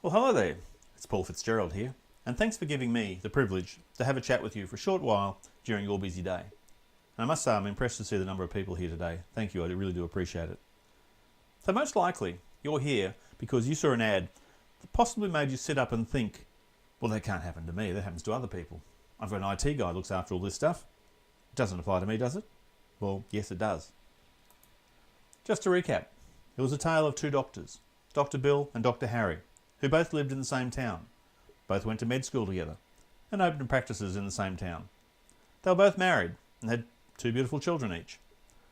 Well, hello there. It's Paul Fitzgerald here, and thanks for giving me the privilege to have a chat with you for a short while during your busy day. And I must say I'm impressed to see the number of people here today. Thank you, I really do appreciate it. So most likely you're here because you saw an ad that possibly made you sit up and think, well, that can't happen to me, that happens to other people. I've got an IT guy who looks after all this stuff. It doesn't apply to me, does it? Well, yes it does. Just to recap, it was a tale of two doctors, Dr. Bill and Dr. Harry, who both lived in the same town. Both went to med school together and opened practices in the same town. They were both married and had two beautiful children each.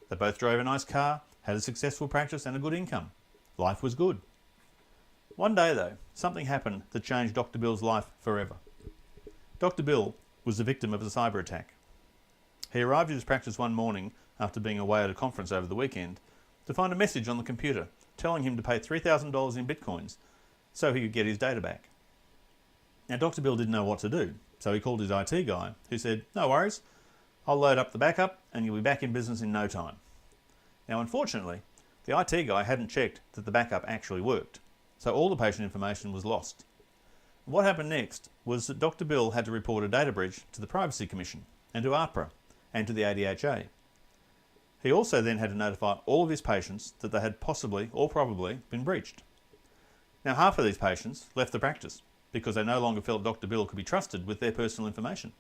They both drove a nice car, had a successful practice and a good income. Life was good. One day though, something happened that changed Dr. Bill's life forever. Dr. Bill was the victim of a cyber attack. He arrived at his practice one morning after being away at a conference over the weekend to find a message on the computer telling him to pay $3,000 in bitcoins so he could get his data back. Now Dr. Bill didn't know what to do, so he called his IT guy, who said, "No worries, I'll load up the backup and you'll be back in business in no time." Now unfortunately, the IT guy hadn't checked that the backup actually worked, so all the patient information was lost. What happened next was that Dr. Bill had to report a data breach to the Privacy Commission and to AHPRA and to the ADHA. He also then had to notify all of his patients that they had possibly or probably been breached. Now half of these patients left the practice because they no longer felt Dr. Bill could be trusted with their personal information.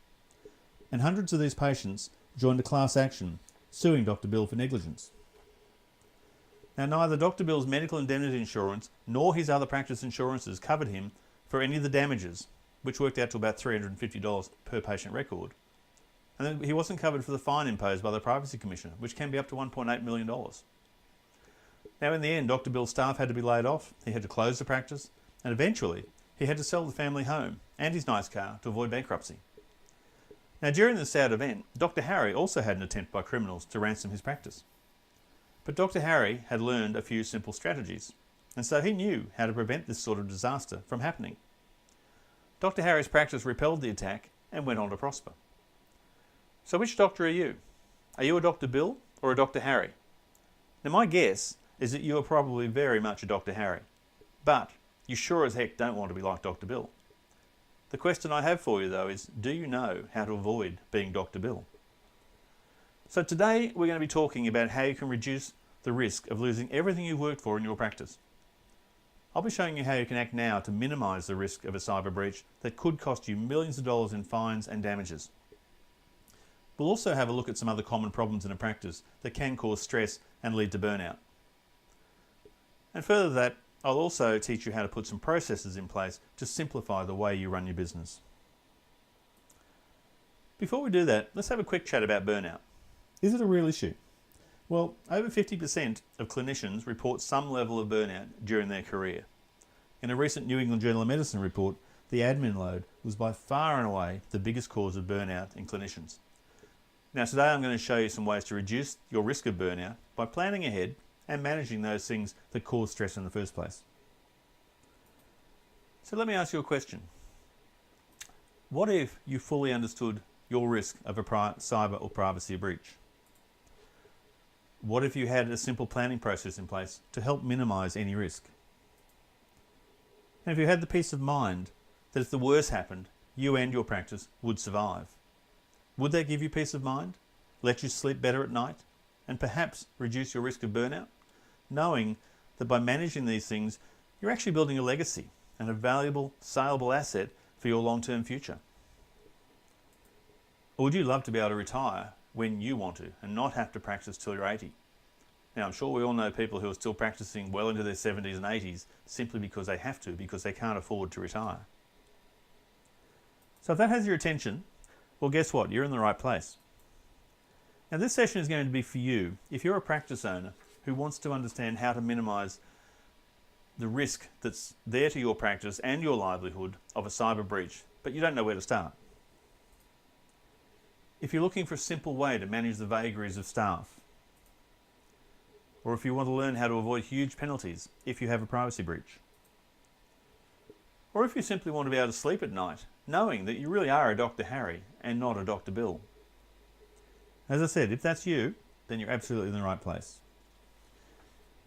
And hundreds of these patients joined a class action suing Dr. Bill for negligence. Now neither Dr. Bill's medical indemnity insurance nor his other practice insurances covered him for any of the damages, which worked out to about $350 per patient record. And then he wasn't covered for the fine imposed by the Privacy Commissioner, which can be up to $1.8 million. Now in the end, Dr. Bill's staff had to be laid off, he had to close the practice, and eventually he had to sell the family home and his nice car to avoid bankruptcy. Now during this sad event, Dr. Harry also had an attempt by criminals to ransom his practice. But Dr. Harry had learned a few simple strategies, and so he knew how to prevent this sort of disaster from happening. Dr. Harry's practice repelled the attack and went on to prosper. So which doctor are you? Are you a Dr. Bill or a Dr. Harry? Now my guess is that you are probably very much a Dr. Harry, but you sure as heck don't want to be like Dr. Bill. The question I have for you though is, do you know how to avoid being Dr. Bill? So today we're going to be talking about how you can reduce the risk of losing everything you've worked for in your practice. I'll be showing you how you can act now to minimise the risk of a cyber breach that could cost you millions of dollars in fines and damages. We'll also have a look at some other common problems in a practice that can cause stress and lead to burnout. And further to that, I'll also teach you how to put some processes in place to simplify the way you run your business. Before we do that, let's have a quick chat about burnout. Is it a real issue? Well, over 50% of clinicians report some level of burnout during their career. In a recent New England Journal of Medicine report, the admin load was by far and away the biggest cause of burnout in clinicians. Now today I'm going to show you some ways to reduce your risk of burnout by planning ahead and managing those things that cause stress in the first place. So let me ask you a question. What if you fully understood your risk of a cyber or privacy breach? What if you had a simple planning process in place to help minimise any risk? And if you had the peace of mind that if the worst happened, you and your practice would survive? Would that give you peace of mind, let you sleep better at night, and perhaps reduce your risk of burnout, knowing that by managing these things, you're actually building a legacy and a valuable, saleable asset for your long-term future? Or would you love to be able to retire when you want to and not have to practice till you're 80? Now, I'm sure we all know people who are still practicing well into their 70s and 80s simply because they have to, because they can't afford to retire. So if that has your attention, well, guess what? You're in the right place. Now this session is going to be for you if you're a practice owner who wants to understand how to minimise the risk that's there to your practice and your livelihood of a cyber breach, but you don't know where to start. If you're looking for a simple way to manage the vagaries of staff, or if you want to learn how to avoid huge penalties if you have a privacy breach, or if you simply want to be able to sleep at night knowing that you really are a Dr. Harry and not a Dr. Bill. As I said, if that's you, then you're absolutely in the right place.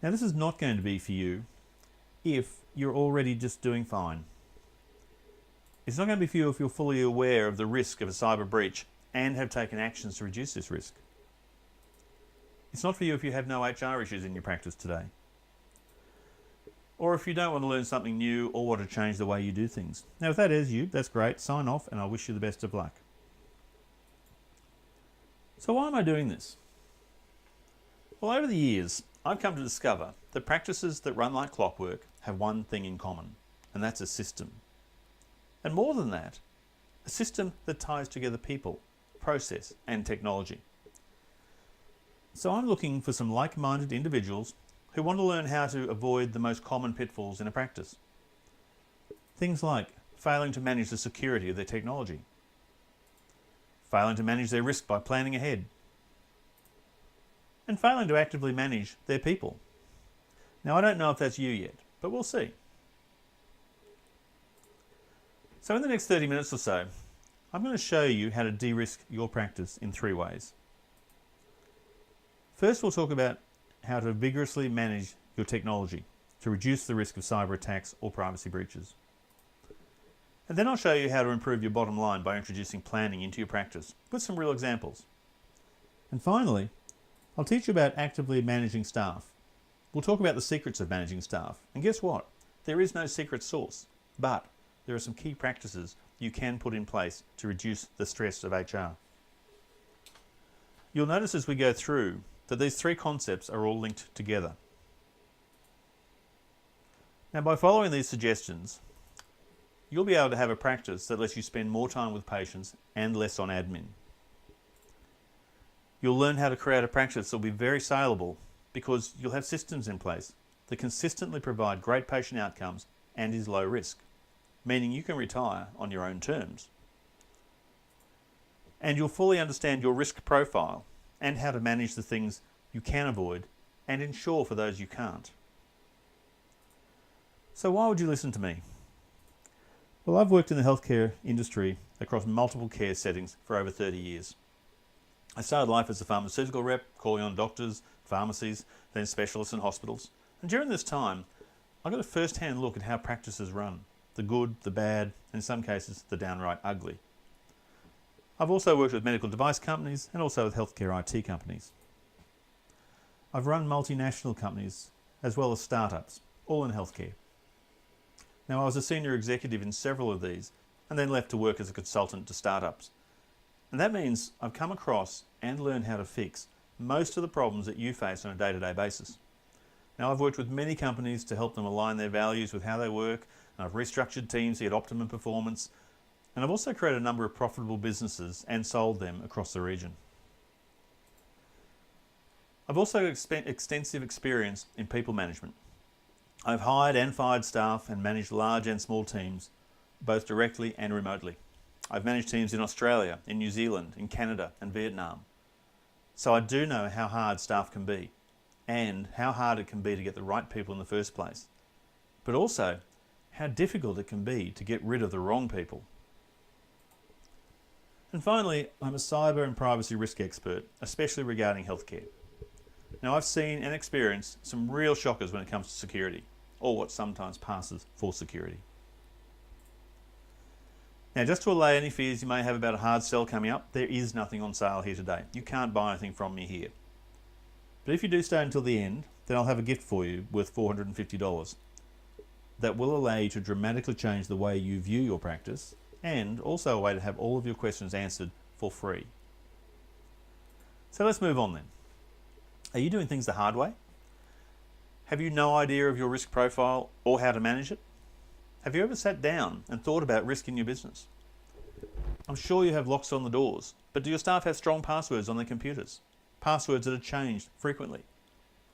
Now this is not going to be for you if you're already just doing fine. It's not going to be for you if you're fully aware of the risk of a cyber breach and have taken actions to reduce this risk. It's not for you if you have no HR issues in your practice today. Or if you don't want to learn something new or want to change the way you do things. Now, if that is you, that's great. Sign off and I wish you the best of luck. So why am I doing this? Well, over the years, I've come to discover that practices that run like clockwork have one thing in common, and that's a system. And more than that, a system that ties together people, process, and technology. So I'm looking for some like-minded individuals who want to learn how to avoid the most common pitfalls in a practice. Things like failing to manage the security of their technology, failing to manage their risk by planning ahead, and failing to actively manage their people. Now, I don't know if that's you yet, but we'll see. So in the next 30 minutes or so, I'm going to show you how to de-risk your practice in 3 ways. First, we'll talk about how to vigorously manage your technology to reduce the risk of cyber attacks or privacy breaches. And then I'll show you how to improve your bottom line by introducing planning into your practice with some real examples. And finally, I'll teach you about actively managing staff. We'll talk about the secrets of managing staff. And guess what? There is no secret sauce, but there are some key practices you can put in place to reduce the stress of HR. You'll notice as we go through that these 3 concepts are all linked together. Now, by following these suggestions, you'll be able to have a practice that lets you spend more time with patients and less on admin. You'll learn how to create a practice that will be very saleable because you'll have systems in place that consistently provide great patient outcomes and is low risk, meaning you can retire on your own terms. And you'll fully understand your risk profile and how to manage the things you can avoid and insure for those you can't. So why would you listen to me? Well, I've worked in the healthcare industry across multiple care settings for over 30 years. I started life as a pharmaceutical rep, calling on doctors, pharmacies, then specialists and hospitals. And during this time, I got a first-hand look at how practices run, the good, the bad, and in some cases, the downright ugly. I've also worked with medical device companies and also with healthcare IT companies. I've run multinational companies as well as startups, all in healthcare. Now, I was a senior executive in several of these and then left to work as a consultant to startups. And that means I've come across and learned how to fix most of the problems that you face on a day-to-day basis. Now, I've worked with many companies to help them align their values with how they work, and I've restructured teams to get optimum performance, and I've also created a number of profitable businesses and sold them across the region. I've also extensive experience in people management. I've hired and fired staff and managed large and small teams, both directly and remotely. I've managed teams in Australia, in New Zealand, in Canada and Vietnam. So I do know how hard staff can be and how hard it can be to get the right people in the first place, but also how difficult it can be to get rid of the wrong people. And finally, I'm a cyber and privacy risk expert, especially regarding healthcare. Now, I've seen and experienced some real shockers when it comes to security, or what sometimes passes for security. Now, just to allay any fears you may have about a hard sell coming up, there is nothing on sale here today. You can't buy anything from me here. But if you do stay until the end, then I'll have a gift for you worth $450 that will allow you to dramatically change the way you view your practice, and also a way to have all of your questions answered for free. So let's move on then. Are you doing things the hard way? Have you no idea of your risk profile or how to manage it? Have you ever sat down and thought about risk in your business? I'm sure you have locks on the doors, but do your staff have strong passwords on their computers? Passwords that are changed frequently?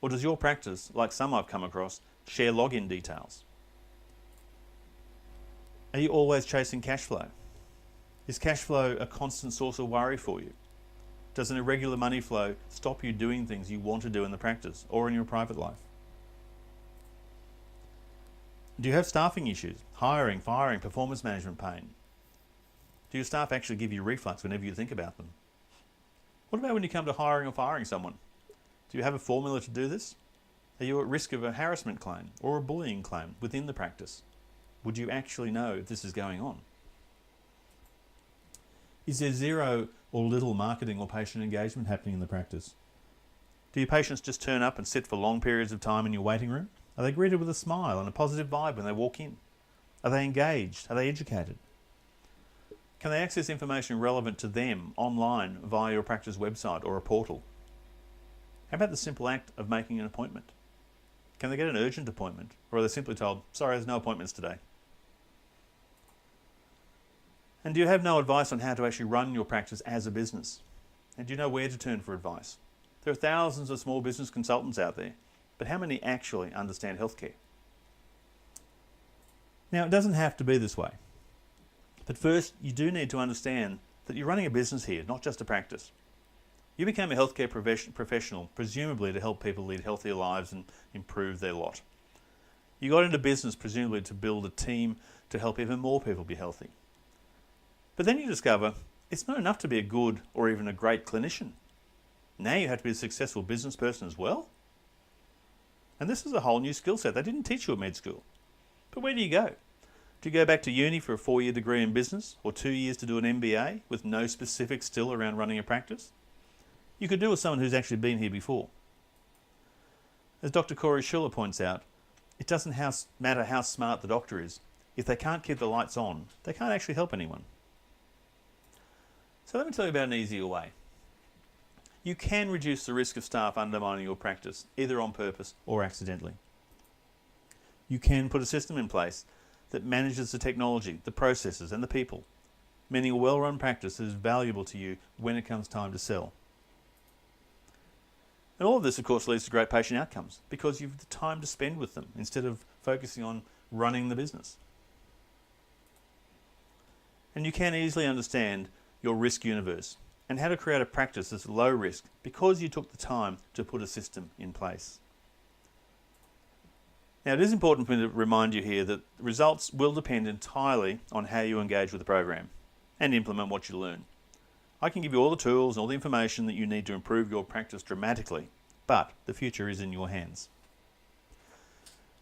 Or does your practice, like some I've come across, share login details? Are you always chasing cash flow? Is cash flow a constant source of worry for you? Does an irregular money flow stop you doing things you want to do in the practice or in your private life? Do you have staffing issues? Hiring, firing, performance management pain? Do your staff actually give you reflux whenever you think about them? What about when you come to hiring or firing someone? Do you have a formula to do this? Are you at risk of a harassment claim or a bullying claim within the practice? Would you actually know if this is going on? Is there zero or little marketing or patient engagement happening in the practice? Do your patients just turn up and sit for long periods of time in your waiting room? Are they greeted with a smile and a positive vibe when they walk in? Are they engaged? Are they educated? Can they access information relevant to them online via your practice website or a portal? How about the simple act of making an appointment? Can they get an urgent appointment, or are they simply told, sorry, there's no appointments today? And do you have no advice on how to actually run your practice as a business? And do you know where to turn for advice? There are thousands of small business consultants out there, but how many actually understand healthcare? Now, it doesn't have to be this way. But first, you do need to understand that you're running a business here, not just a practice. You became a healthcare professional, presumably to help people lead healthier lives and improve their lot. You got into business, presumably to build a team to help even more people be healthy. But then you discover it's not enough to be a good or even a great clinician. Now you have to be a successful business person as well. And this is a whole new skill set they didn't teach you at med school. But where do you go? Do you go back to uni for a 4-year degree in business or 2 years to do an MBA with no specifics still around running a practice? You could do with someone who's actually been here before. As Dr. Corey Schuller points out, it doesn't matter how smart the doctor is. If they can't keep the lights on, they can't actually help anyone. So let me tell you about an easier way. You can reduce the risk of staff undermining your practice, either on purpose or accidentally. You can put a system in place that manages the technology, the processes and the people, meaning a well-run practice is valuable to you when it comes time to sell. And all of this, of course, leads to great patient outcomes because you've the time to spend with them instead of focusing on running the business. And you can easily understand your risk universe and how to create a practice that's low risk because you took the time to put a system in place. Now, it is important for me to remind you here that results will depend entirely on how you engage with the program and implement what you learn. I can give you all the tools and all the information that you need to improve your practice dramatically, but the future is in your hands.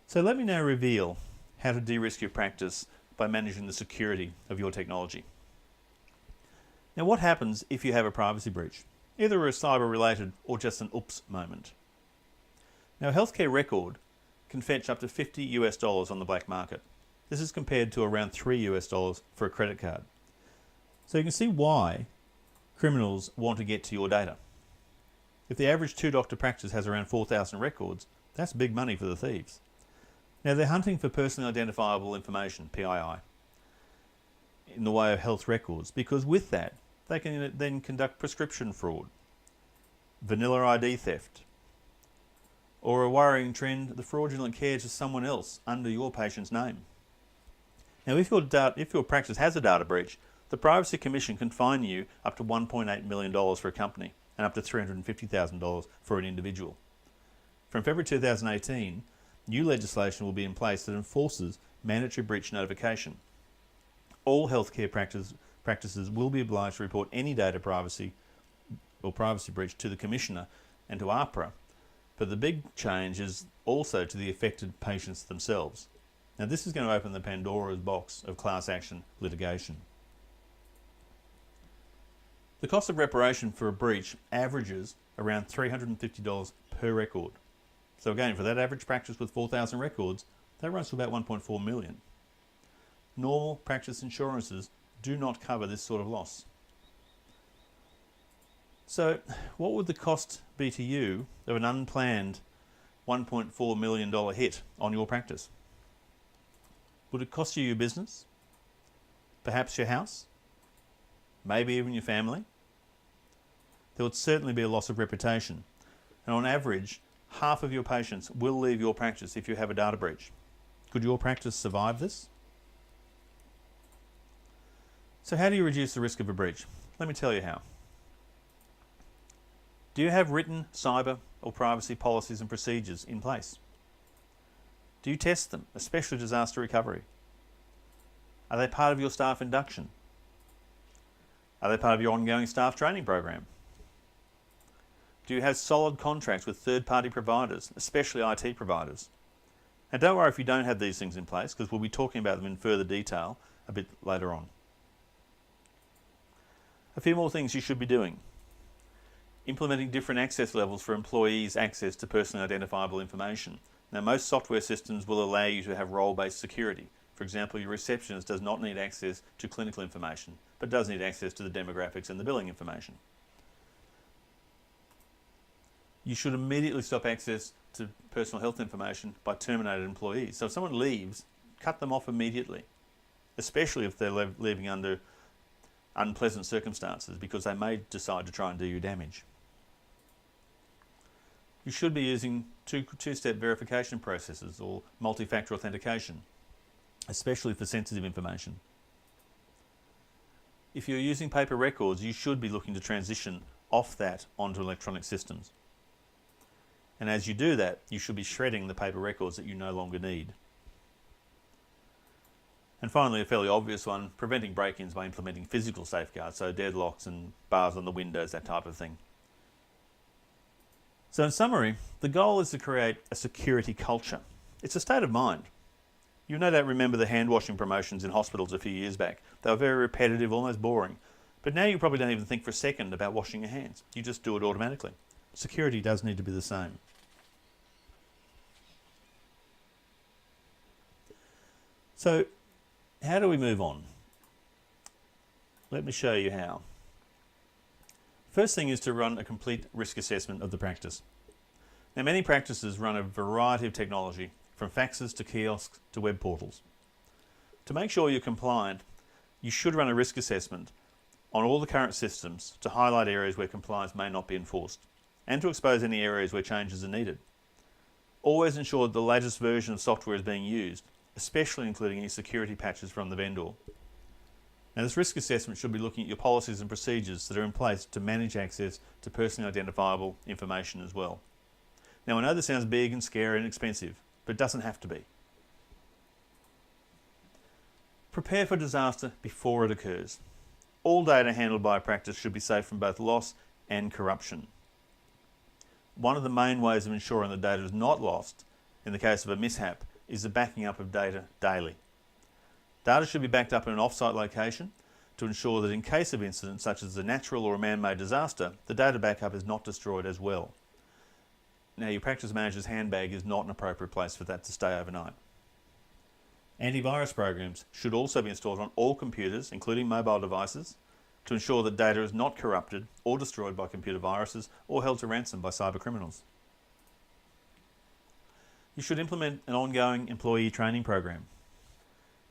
So let me now reveal how to de-risk your practice by managing the security of your technology. Now, what happens if you have a privacy breach, either a cyber-related or just an oops moment? Now, a healthcare record can fetch up to $50 on the black market. This is compared to around $3 for a credit card. So you can see why criminals want to get to your data. If the average 2-doctor practice has around 4,000 records, that's big money for the thieves. Now, they're hunting for personally identifiable information, PII, in the way of health records, because with that, they can then conduct prescription fraud, vanilla ID theft, or a worrying trend, the fraudulent care to someone else under your patient's name. Now, if your practice has a data breach, the Privacy Commission can fine you up to $1.8 million for a company and up to $350,000 for an individual. From February 2018, new legislation will be in place that enforces mandatory breach notification. All healthcare practices will be obliged to report any data privacy or privacy breach to the Commissioner and to AHPRA, but the big change is also to the affected patients themselves. Now, this is going to open the Pandora's box of class action litigation. The cost of reparation for a breach averages around $350 per record. So again, for that average practice with 4,000 records, that runs to about $1.4 million. Normal practice insurances do not cover this sort of loss. So what would the cost be to you of an unplanned $1.4 million hit on your practice? Would it cost you your business? Perhaps your house? Maybe even your family? There would certainly be a loss of reputation. And on average, half of your patients will leave your practice if you have a data breach. Could your practice survive this? So how do you reduce the risk of a breach? Let me tell you how. Do you have written cyber or privacy policies and procedures in place? Do you test them, especially disaster recovery? Are they part of your staff induction? Are they part of your ongoing staff training program? Do you have solid contracts with third-party providers, especially IT providers? And don't worry if you don't have these things in place, because we'll be talking about them in further detail a bit later on. A few more things you should be doing. Implementing different access levels for employees' access to personally identifiable information. Now, most software systems will allow you to have role-based security. For example, your receptionist does not need access to clinical information, but does need access to the demographics and the billing information. You should immediately stop access to personal health information by terminated employees. So if someone leaves, cut them off immediately, especially if they're leaving under unpleasant circumstances, because they may decide to try and do you damage. You should be using two-step verification processes or multi-factor authentication, especially for sensitive information. If you're using paper records, you should be looking to transition off that onto electronic systems. And as you do that, you should be shredding the paper records that you no longer need. And finally, a fairly obvious one, preventing break-ins by implementing physical safeguards, so deadlocks and bars on the windows, that type of thing. So in summary, the goal is to create a security culture. It's a state of mind. You no doubt remember the hand washing promotions in hospitals a few years back. They were very repetitive, almost boring. But now you probably don't even think for a second about washing your hands. You just do it automatically. Security does need to be the same. So, how do we move on? Let me show you how. First thing is to run a complete risk assessment of the practice. Now, many practices run a variety of technology, from faxes to kiosks to web portals. To make sure you're compliant, you should run a risk assessment on all the current systems to highlight areas where compliance may not be enforced, and to expose any areas where changes are needed. Always ensure that the latest version of software is being used, especially including any security patches from the vendor. Now, this risk assessment should be looking at your policies and procedures that are in place to manage access to personally identifiable information as well. Now, I know this sounds big and scary and expensive, but it doesn't have to be. Prepare for disaster before it occurs. All data handled by a practice should be safe from both loss and corruption. One of the main ways of ensuring the data is not lost in the case of a mishap is the backing up of data daily. Data should be backed up in an off-site location to ensure that in case of incidents such as a natural or a man-made disaster, the data backup is not destroyed as well. Now, your practice manager's handbag is not an appropriate place for that to stay overnight. Antivirus programs should also be installed on all computers, including mobile devices, to ensure that data is not corrupted or destroyed by computer viruses or held to ransom by cyber criminals. You should implement an ongoing employee training program.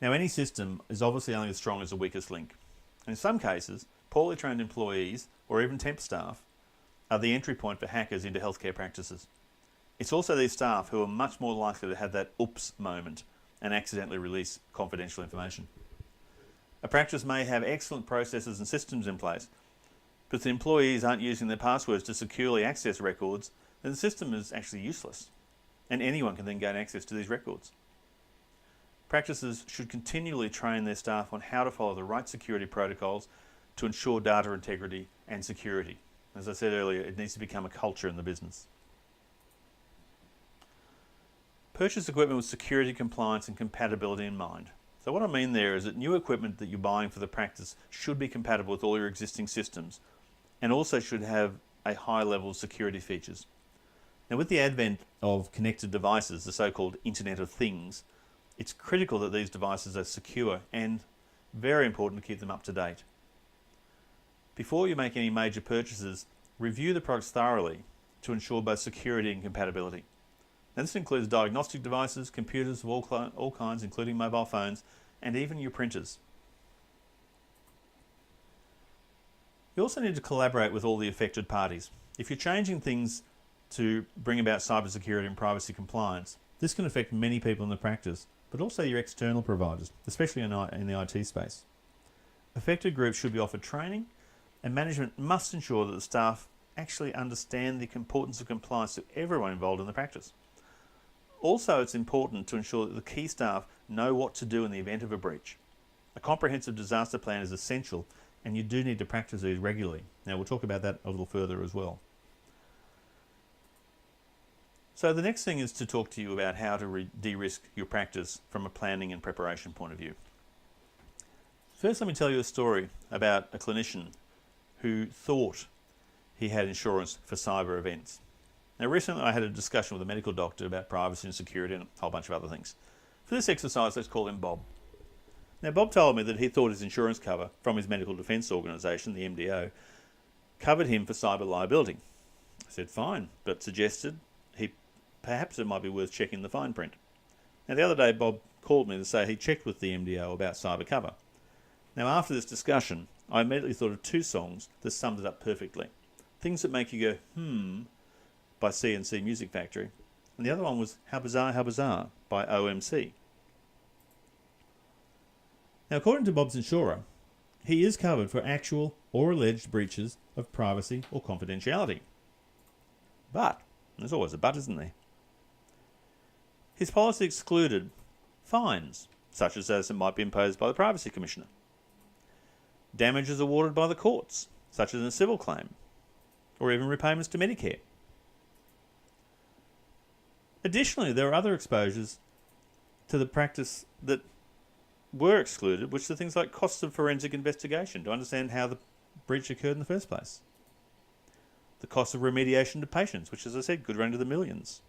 Now, any system is obviously only as strong as the weakest link. And in some cases, poorly trained employees or even temp staff are the entry point for hackers into healthcare practices. It's also these staff who are much more likely to have that oops moment and accidentally release confidential information. A practice may have excellent processes and systems in place, but if the employees aren't using their passwords to securely access records, then the system is actually useless, and anyone can then gain access to these records. Practices should continually train their staff on how to follow the right security protocols to ensure data integrity and security. As I said earlier, it needs to become a culture in the business. Purchase equipment with security, compliance and compatibility in mind. So what I mean there is that new equipment that you're buying for the practice should be compatible with all your existing systems and also should have a high level of security features. Now, with the advent of connected devices, the so-called Internet of Things, it's critical that these devices are secure and very important to keep them up to date. Before you make any major purchases, review the products thoroughly to ensure both security and compatibility. Now, this includes diagnostic devices, computers of all kinds, including mobile phones, and even your printers. You also need to collaborate with all the affected parties. If you're changing things to bring about cybersecurity and privacy compliance, this can affect many people in the practice, but also your external providers, especially in the IT space. Affected groups should be offered training, and management must ensure that the staff actually understand the importance of compliance to everyone involved in the practice. Also, it's important to ensure that the key staff know what to do in the event of a breach. A comprehensive disaster plan is essential, and you do need to practice these regularly. Now, we'll talk about that a little further as well. So the next thing is to talk to you about how to de-risk your practice from a planning and preparation point of view. First, let me tell you a story about a clinician who thought he had insurance for cyber events. Now, recently I had a discussion with a medical doctor about privacy and security and a whole bunch of other things. For this exercise, let's call him Bob. Now, Bob told me that he thought his insurance cover from his medical defence organisation, the MDO, covered him for cyber liability. I said, fine, but suggested perhaps it might be worth checking the fine print. Now, the other day, Bob called me to say he checked with the MDO about cyber cover. Now, after this discussion, I immediately thought of two songs that summed it up perfectly. Things that make you go, by C&C Music Factory. And the other one was How Bizarre by OMC. Now, according to Bob's insurer, he is covered for actual or alleged breaches of privacy or confidentiality. But, there's always a but, isn't there? His policy excluded fines, such as those that might be imposed by the Privacy Commissioner, damages awarded by the courts, such as in a civil claim, or even repayments to Medicare. Additionally, there are other exposures to the practice that were excluded, which are things like costs of forensic investigation to understand how the breach occurred in the first place. The cost of remediation to patients, which, as I said, could run into the millions.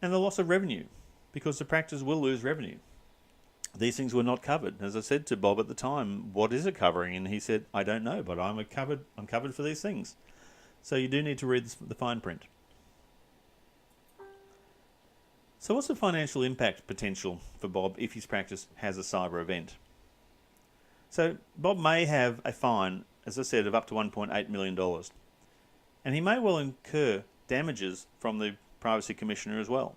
And the loss of revenue, because the practice will lose revenue. These things were not covered. As I said to Bob at the time, what is it covering? And he said, I don't know, but I'm covered for these things. So you do need to read the fine print. So what's the financial impact potential for Bob if his practice has a cyber event? So Bob may have a fine, as I said, of up to $1.8 million. And he may well incur damages from the Privacy Commissioner as well.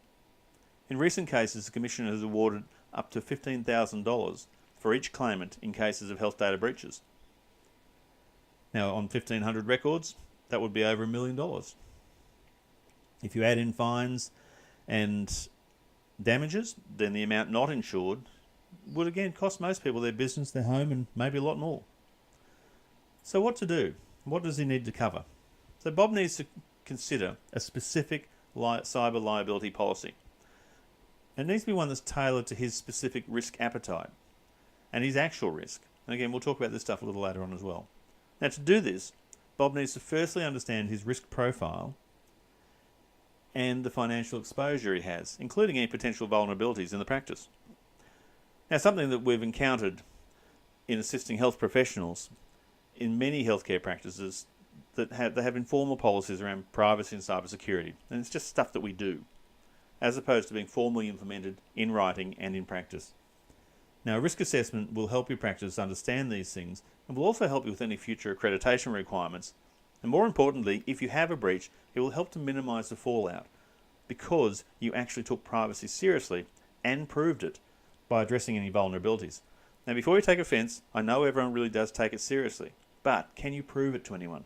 In recent cases, the Commissioner has awarded up to $15,000 for each claimant in cases of health data breaches. Now, on 1,500 records, that would be over $1 million. If you add in fines and damages, then the amount not insured would again cost most people their business, their home, and maybe a lot more. So what to do? What does he need to cover? So Bob needs to consider a specific cyber liability policy. It needs to be one that's tailored to his specific risk appetite and his actual risk. And again, we'll talk about this stuff a little later on as well. Now, to do this, Bob needs to firstly understand his risk profile and the financial exposure he has, including any potential vulnerabilities in the practice. Now, something that we've encountered in assisting health professionals in many healthcare practices that have informal policies around privacy and cybersecurity, and it's just stuff that we do, as opposed to being formally implemented in writing and in practice. Now, a risk assessment will help your practice understand these things and will also help you with any future accreditation requirements. And more importantly, if you have a breach, it will help to minimise the fallout because you actually took privacy seriously and proved it by addressing any vulnerabilities. Now, before you take offence, I know everyone really does take it seriously, but can you prove it to anyone?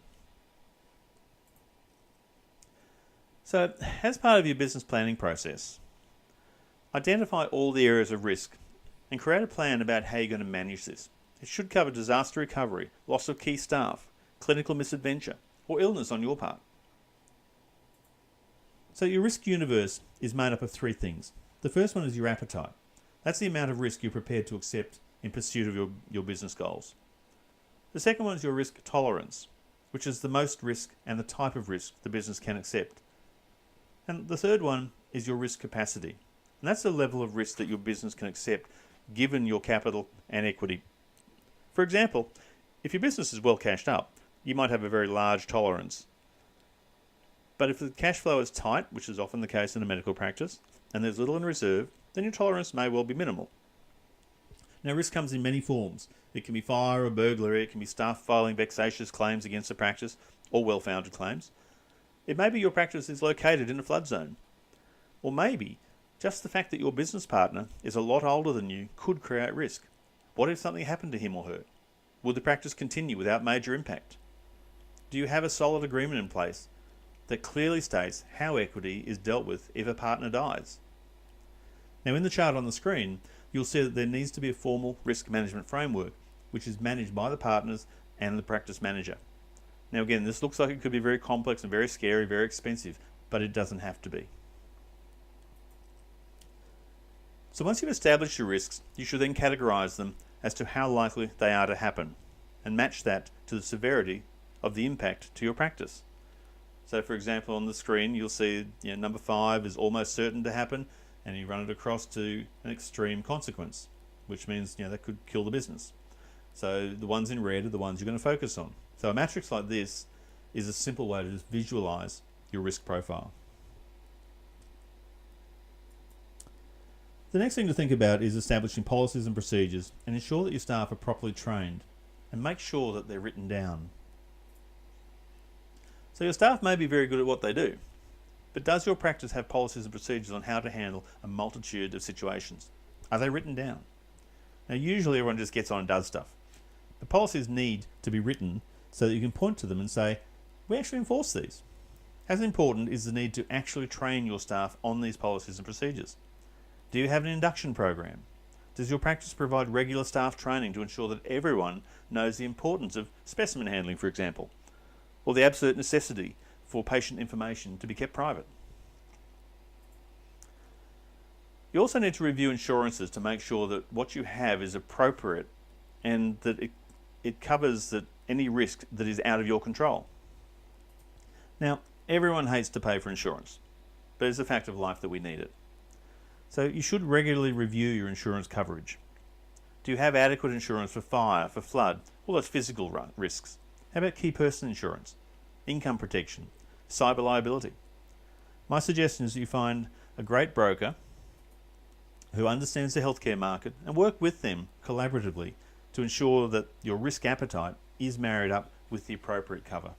So, as part of your business planning process, identify all the areas of risk and create a plan about how you're going to manage this. It should cover disaster recovery, loss of key staff, clinical misadventure, or illness on your part. So your risk universe is made up of three things. The first one is your appetite. That's the amount of risk you're prepared to accept in pursuit of your business goals. The second one is your risk tolerance, which is the most risk and the type of risk the business can accept. And the third one is your risk capacity. And that's the level of risk that your business can accept given your capital and equity. For example, if your business is well cashed up, you might have a very large tolerance. But if the cash flow is tight, which is often the case in a medical practice, and there's little in reserve, then your tolerance may well be minimal. Now, risk comes in many forms. It can be fire or burglary, it can be staff filing vexatious claims against the practice, or well-founded claims. It may be your practice is located in a flood zone. Or maybe just the fact that your business partner is a lot older than you could create risk. What if something happened to him or her? Would the practice continue without major impact? Do you have a solid agreement in place that clearly states how equity is dealt with if a partner dies? Now, in the chart on the screen, you'll see that there needs to be a formal risk management framework, which is managed by the partners and the practice manager. Now, again, this looks like it could be very complex and very scary, very expensive, but it doesn't have to be. So once you've established your risks, you should then categorise them as to how likely they are to happen and match that to the severity of the impact to your practice. So for example, on the screen you'll see number 5 is almost certain to happen, and you run it across to an extreme consequence, which means that could kill the business. So the ones in red are the ones you're going to focus on. So a matrix like this is a simple way to just visualise your risk profile. The next thing to think about is establishing policies and procedures, and ensure that your staff are properly trained, and make sure that they're written down. So your staff may be very good at what they do, but does your practice have policies and procedures on how to handle a multitude of situations? Are they written down? Now usually everyone just gets on and does stuff. The policies need to be written so that you can point to them and say, we actually enforce these. As important is the need to actually train your staff on these policies and procedures. Do you have an induction program? Does your practice provide regular staff training to ensure that everyone knows the importance of specimen handling, for example, or the absolute necessity for patient information to be kept private? You also need to review insurances to make sure that what you have is appropriate and that it covers any risk that is out of your control. Now, everyone hates to pay for insurance, but it's a fact of life that we need it. So you should regularly review your insurance coverage. Do you have adequate insurance for fire, for flood, all those physical risks? How about key person insurance, income protection, cyber liability? My suggestion is that you find a great broker who understands the healthcare market and work with them collaboratively to ensure that your risk appetite is married up with the appropriate cover.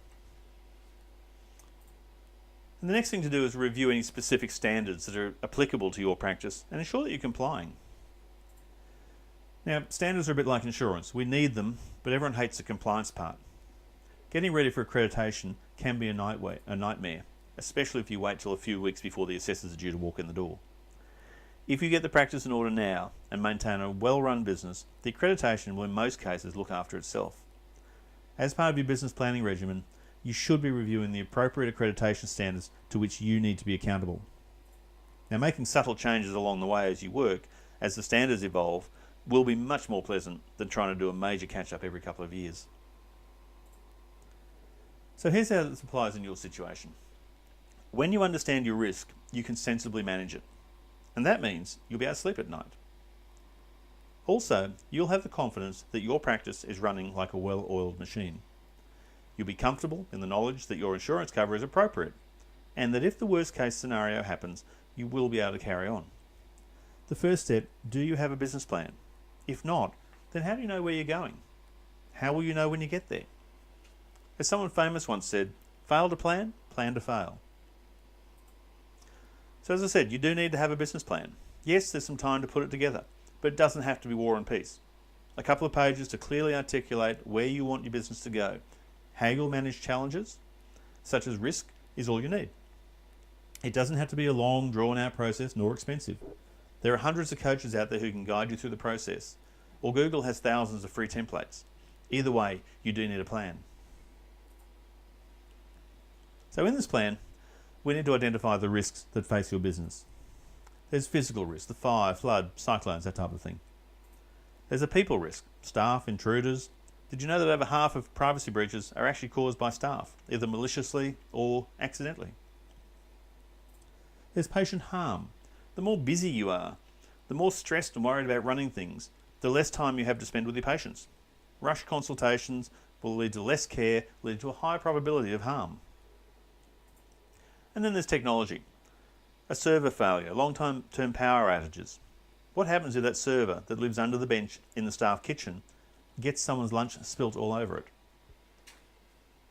And the next thing to do is review any specific standards that are applicable to your practice and ensure that you're complying. Now, standards are a bit like insurance. We need them, but everyone hates the compliance part. Getting ready for accreditation can be a nightmare, especially if you wait till a few weeks before the assessors are due to walk in the door. If you get the practice in order now and maintain a well-run business, the accreditation will in most cases look after itself. As part of your business planning regimen, you should be reviewing the appropriate accreditation standards to which you need to be accountable. Now, making subtle changes along the way as you work, as the standards evolve, will be much more pleasant than trying to do a major catch-up every couple of years. So here's how this applies in your situation. When you understand your risk, you can sensibly manage it. And that means you'll be able to sleep at night. Also, you'll have the confidence that your practice is running like a well-oiled machine. You'll be comfortable in the knowledge that your insurance cover is appropriate, and that if the worst case scenario happens, you will be able to carry on. The first step, do you have a business plan? If not, then how do you know where you're going? How will you know when you get there? As someone famous once said, fail to plan, plan to fail. So as I said, you do need to have a business plan. Yes, there's some time to put it together, but it doesn't have to be war and peace. A couple of pages to clearly articulate where you want your business to go. How you'll manage challenges, such as risk, is all you need. It doesn't have to be a long, drawn-out process, nor expensive. There are hundreds of coaches out there who can guide you through the process, or Google has thousands of free templates. Either way, you do need a plan. So in this plan, we need to identify the risks that face your business. There's physical risk, the fire, flood, cyclones, that type of thing. There's a people risk, staff, intruders. Did you know that over half of privacy breaches are actually caused by staff, either maliciously or accidentally? There's patient harm. The more busy you are, the more stressed and worried about running things, the less time you have to spend with your patients. Rush consultations will lead to less care, lead to a high probability of harm. And then there's technology. A server failure, long-term power outages. What happens if that server that lives under the bench in the staff kitchen gets someone's lunch spilt all over it?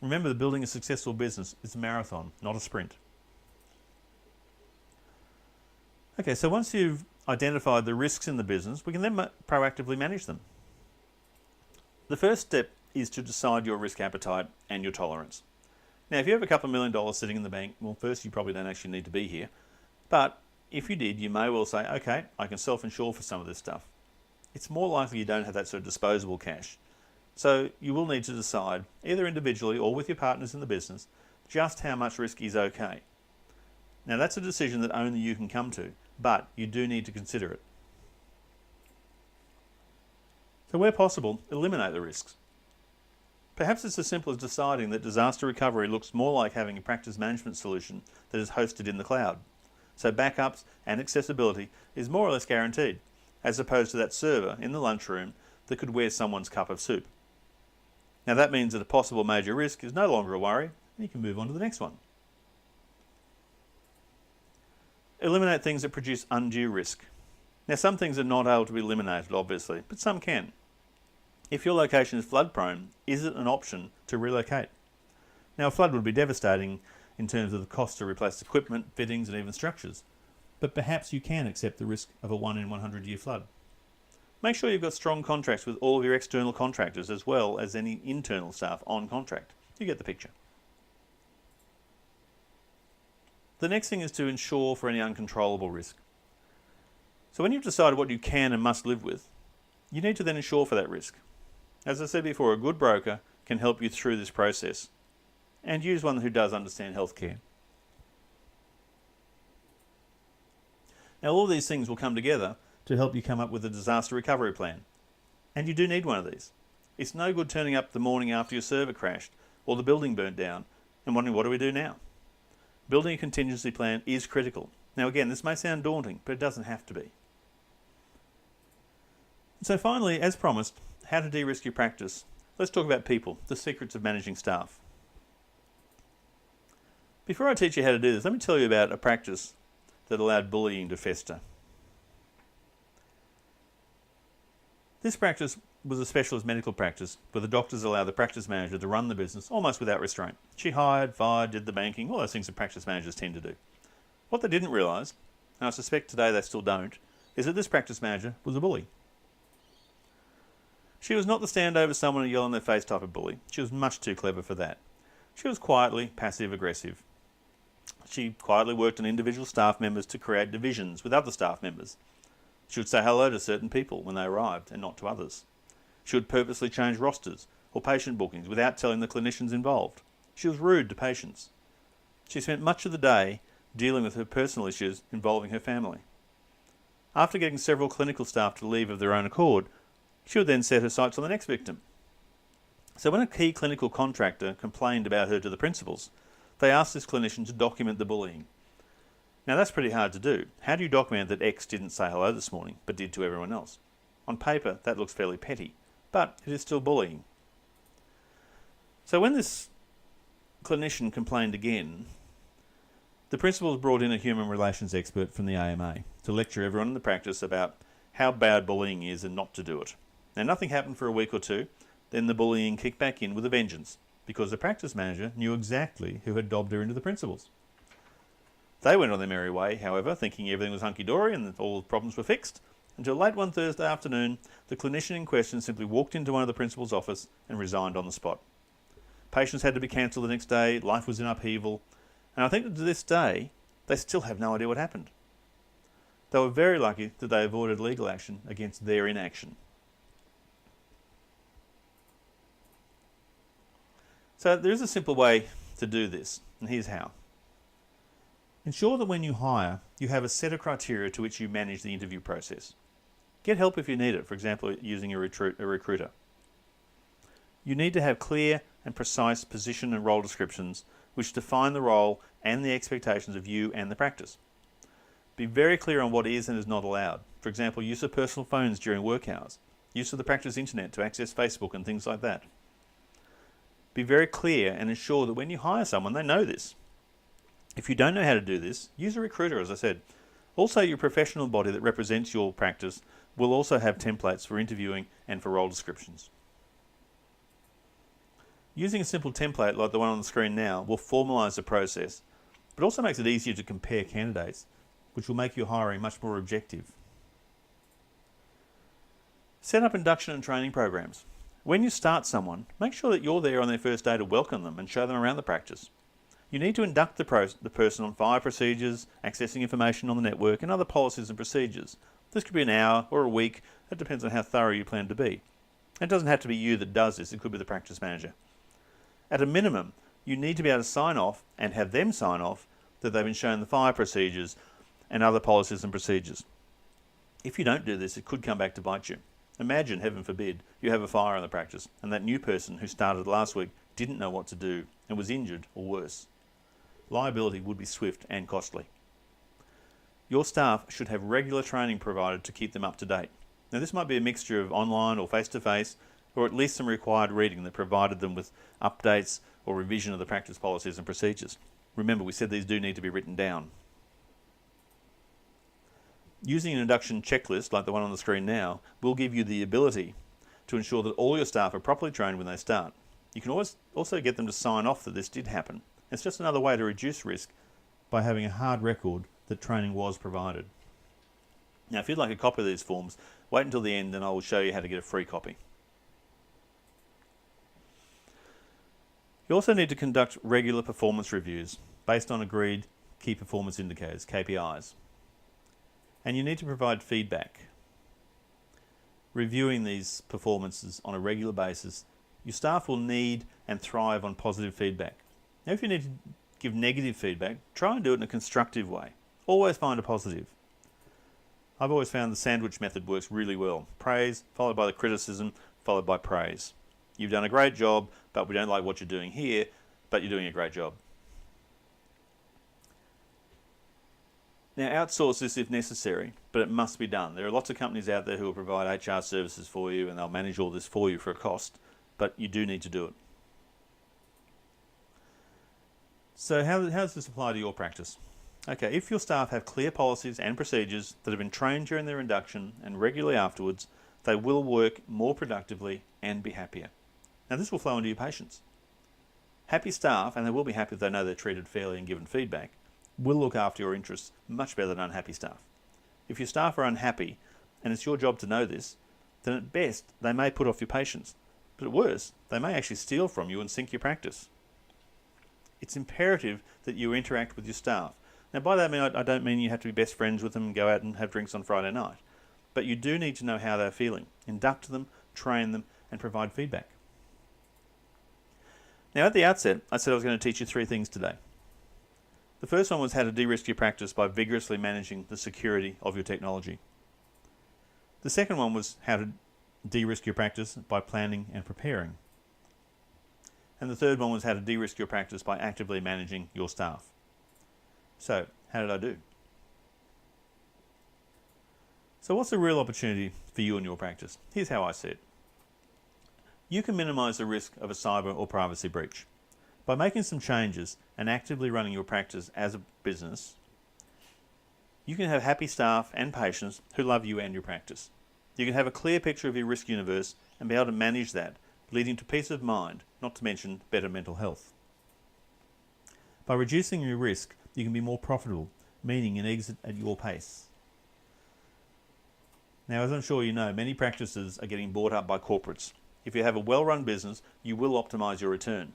Remember that building a successful business is a marathon, not a sprint. Okay, so once you've identified the risks in the business, we can then proactively manage them. The first step is to decide your risk appetite and your tolerance. Now, if you have a couple of $1 million sitting in the bank, well, first, you probably don't actually need to be here. But if you did, you may well say, okay, I can self-insure for some of this stuff. It's more likely you don't have that sort of disposable cash. So you will need to decide, either individually or with your partners in the business, just how much risk is okay. Now that's a decision that only you can come to, but you do need to consider it. So where possible, eliminate the risks. Perhaps it's as simple as deciding that disaster recovery looks more like having a practice management solution that is hosted in the cloud. So backups and accessibility is more or less guaranteed, as opposed to that server in the lunchroom that could wear someone's cup of soup. Now that means that a possible major risk is no longer a worry, and you can move on to the next one. Eliminate things that produce undue risk. Now some things are not able to be eliminated, obviously, but some can. If your location is flood prone, is it an option to relocate? Now a flood would be devastating in terms of the cost to replace equipment, fittings and even structures, but perhaps you can accept the risk of a 1 in 100 year flood. Make sure you've got strong contracts with all of your external contractors as well as any internal staff on contract. You get the picture. The next thing is to insure for any uncontrollable risk. So when you've decided what you can and must live with, you need to then insure for that risk. As I said before, a good broker can help you through this process, and use one who does understand healthcare. Now all of these things will come together to help you come up with a disaster recovery plan. And you do need one of these. It's no good turning up the morning after your server crashed or the building burnt down and wondering what do we do now. Building a contingency plan is critical. Now again, this may sound daunting, but it doesn't have to be. So finally, as promised, how to de-risk your practice. Let's talk about people, the secrets of managing staff. Before I teach you how to do this, let me tell you about a practice that allowed bullying to fester. This practice was a specialist medical practice where the doctors allowed the practice manager to run the business almost without restraint. She hired, fired, did the banking, all those things that practice managers tend to do. What they didn't realise, and I suspect today they still don't, is that this practice manager was a bully. She was not the stand over someone and yell in their face type of bully. She was much too clever for that. She was quietly passive-aggressive. She quietly worked on individual staff members to create divisions with other staff members. She would say hello to certain people when they arrived and not to others. She would purposely change rosters or patient bookings without telling the clinicians involved. She was rude to patients. She spent much of the day dealing with her personal issues involving her family. After getting several clinical staff to leave of their own accord, she would then set her sights on the next victim. So when a key clinical contractor complained about her to the principals, they asked this clinician to document the bullying. Now that's pretty hard to do. How do you document that X didn't say hello this morning, but did to everyone else? On paper, that looks fairly petty, but it is still bullying. So when this clinician complained again, the principals brought in a human relations expert from the AMA to lecture everyone in the practice about how bad bullying is and not to do it. Now nothing happened for a week or two, then the bullying kicked back in with a vengeance, because the practice manager knew exactly who had dobbed her into the principals. They went on their merry way, however, thinking everything was hunky-dory and that all the problems were fixed, until late one Thursday afternoon, the clinician in question simply walked into one of the principal's office and resigned on the spot. Patients had to be cancelled the next day, life was in upheaval, and I think that to this day, they still have no idea what happened. They were very lucky that they avoided legal action against their inaction. So there is a simple way to do this, and here's how. Ensure that when you hire, you have a set of criteria to which you manage the interview process. Get help if you need it, for example, using a recruiter. You need to have clear and precise position and role descriptions which define the role and the expectations of you and the practice. Be very clear on what is and is not allowed. For example, use of personal phones during work hours, use of the practice internet to access Facebook and things like that. Be very clear and ensure that when you hire someone, they know this. If you don't know how to do this, use a recruiter, as I said. Also, your professional body that represents your practice will also have templates for interviewing and for role descriptions. Using a simple template like the one on the screen now will formalise the process, but also makes it easier to compare candidates, which will make your hiring much more objective. Set up induction and training programs. When you start someone, make sure that you're there on their first day to welcome them and show them around the practice. You need to induct the person on fire procedures, accessing information on the network, and other policies and procedures. This could be an hour or a week. That depends on how thorough you plan to be. It doesn't have to be you that does this. It could be the practice manager. At a minimum, you need to be able to sign off and have them sign off that they've been shown the fire procedures and other policies and procedures. If you don't do this, it could come back to bite you. Imagine, heaven forbid, you have a fire in the practice and that new person who started last week didn't know what to do and was injured or worse. Liability would be swift and costly. Your staff should have regular training provided to keep them up to date. Now, this might be a mixture of online or face-to-face, or at least some required reading that provided them with updates or revision of the practice policies and procedures. Remember, we said these do need to be written down. Using an induction checklist like the one on the screen now will give you the ability to ensure that all your staff are properly trained when they start. You can always also get them to sign off that this did happen. It's just another way to reduce risk by having a hard record that training was provided. Now, if you'd like a copy of these forms, wait until the end and I will show you how to get a free copy. You also need to conduct regular performance reviews based on agreed key performance indicators, KPIs. And you need to provide feedback. Reviewing these performances on a regular basis, your staff will need and thrive on positive feedback. Now, if you need to give negative feedback, try and do it in a constructive way. Always find a positive. I've always found the sandwich method works really well. Praise, followed by the criticism, followed by praise. You've done a great job, but we don't like what you're doing here, but you're doing a great job. Now, outsource this if necessary, but it must be done. There are lots of companies out there who will provide HR services for you and they'll manage all this for you for a cost, but you do need to do it. So how does this apply to your practice? Okay, if your staff have clear policies and procedures that have been trained during their induction and regularly afterwards, they will work more productively and be happier. Now, this will flow into your patients. Happy staff, and they will be happy if they know they're treated fairly and given feedback, will look after your interests much better than unhappy staff. If your staff are unhappy, and it's your job to know this, then at best they may put off your patients, but at worst they may actually steal from you and sink your practice. It's imperative that you interact with your staff. Now, by that I don't mean you have to be best friends with them and go out and have drinks on Friday night, but you do need to know how they're feeling, induct them, train them, and provide feedback. Now, at the outset, I said I was going to teach you 3 things today. The first one was how to de-risk your practice by vigorously managing the security of your technology. The second one was how to de-risk your practice by planning and preparing. And the third one was how to de-risk your practice by actively managing your staff. So, how did I do? So what's the real opportunity for you and your practice? Here's how I see it. You can minimise the risk of a cyber or privacy breach. By making some changes and actively running your practice as a business, you can have happy staff and patients who love you and your practice. You can have a clear picture of your risk universe and be able to manage that, leading to peace of mind, not to mention better mental health. By reducing your risk, you can be more profitable, meaning an exit at your pace. Now, as I'm sure you know, many practices are getting bought up by corporates. If you have a well-run business, you will optimise your return.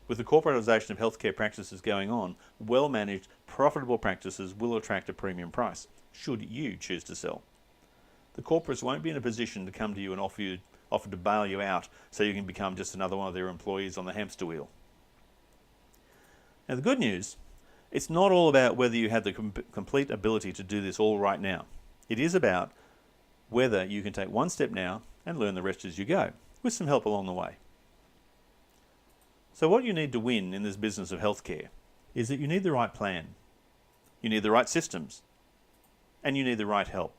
With the corporatisation of healthcare practices going on, well-managed, profitable practices will attract a premium price, should you choose to sell. The corporates won't be in a position to come to you and offer to bail you out so you can become just another one of their employees on the hamster wheel. Now, the good news, it's not all about whether you have the complete ability to do this all right now. It is about whether you can take one step now and learn the rest as you go, with some help along the way. So what you need to win in this business of healthcare is that you need the right plan, you need the right systems, and you need the right help.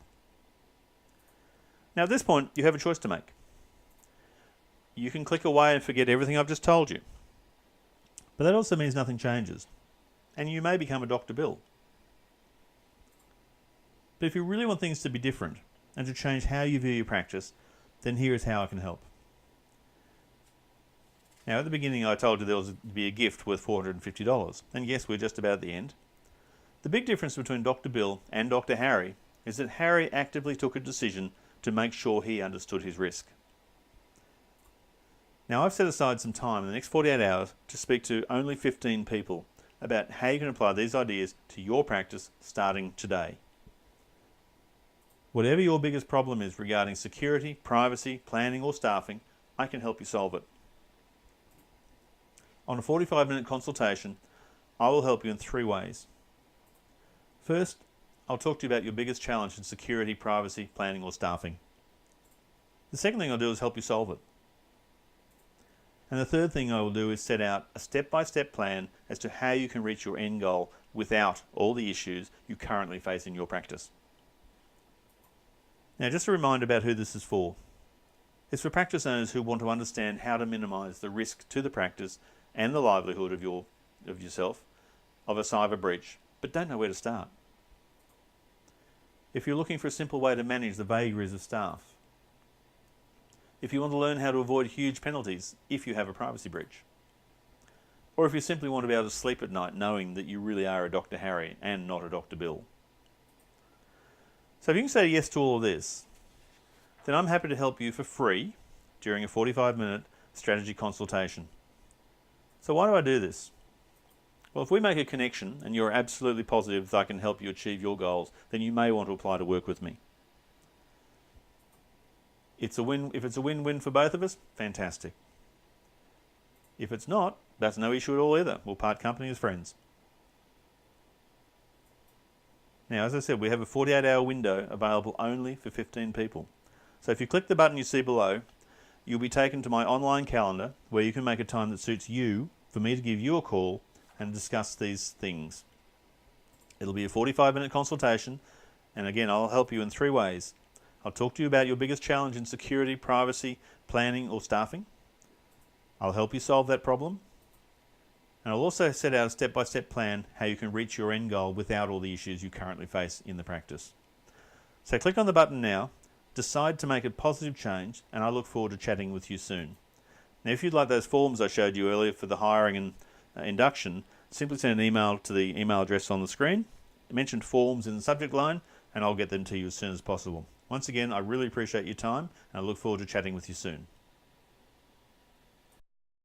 Now, at this point, you have a choice to make. You can click away and forget everything I've just told you. But that also means nothing changes, and you may become a Dr. Bill. But if you really want things to be different and to change how you view your practice, then here is how I can help. Now, at the beginning I told you there was to be a gift worth $450, and yes, we're just about at the end. The big difference between Dr. Bill and Dr. Harry is that Harry actively took a decision to make sure he understood his risk. Now, I've set aside some time in the next 48 hours to speak to only 15 people about how you can apply these ideas to your practice starting today. Whatever your biggest problem is regarding security, privacy, planning or staffing, I can help you solve it. On a 45-minute consultation, I will help you in 3 ways. First, I'll talk to you about your biggest challenge in security, privacy, planning or staffing. The second thing I'll do is help you solve it. And the third thing I will do is set out a step-by-step plan as to how you can reach your end goal without all the issues you currently face in your practice. Now, just a reminder about who this is for. It's for practice owners who want to understand how to minimise the risk to the practice and the livelihood of yourself of a cyber breach, but don't know where to start. If you're looking for a simple way to manage the vagaries of staff. If you want to learn how to avoid huge penalties if you have a privacy breach. Or if you simply want to be able to sleep at night knowing that you really are a Dr. Harry and not a Dr. Bill. So if you can say yes to all of this, then I'm happy to help you for free during a 45-minute strategy consultation. So why do I do this? Well, if we make a connection and you're absolutely positive that I can help you achieve your goals, then you may want to apply to work with me. If it's a win-win for both of us, fantastic. If it's not, that's no issue at all either. We'll part company as friends. Now, as I said, we have a 48-hour window available only for 15 people. So if you click the button you see below, you'll be taken to my online calendar where you can make a time that suits you for me to give you a call and discuss these things. It'll be a 45-minute consultation, and again, I'll help you in 3 ways. I'll talk to you about your biggest challenge in security, privacy, planning or staffing. I'll help you solve that problem. And I'll also set out a step-by-step plan how you can reach your end goal without all the issues you currently face in the practice. So click on the button now, decide to make a positive change, and I look forward to chatting with you soon. Now, if you'd like those forms I showed you earlier for the hiring and induction, simply send an email to the email address on the screen, mention forms in the subject line, and I'll get them to you as soon as possible. Once again, I really appreciate your time, and I look forward to chatting with you soon.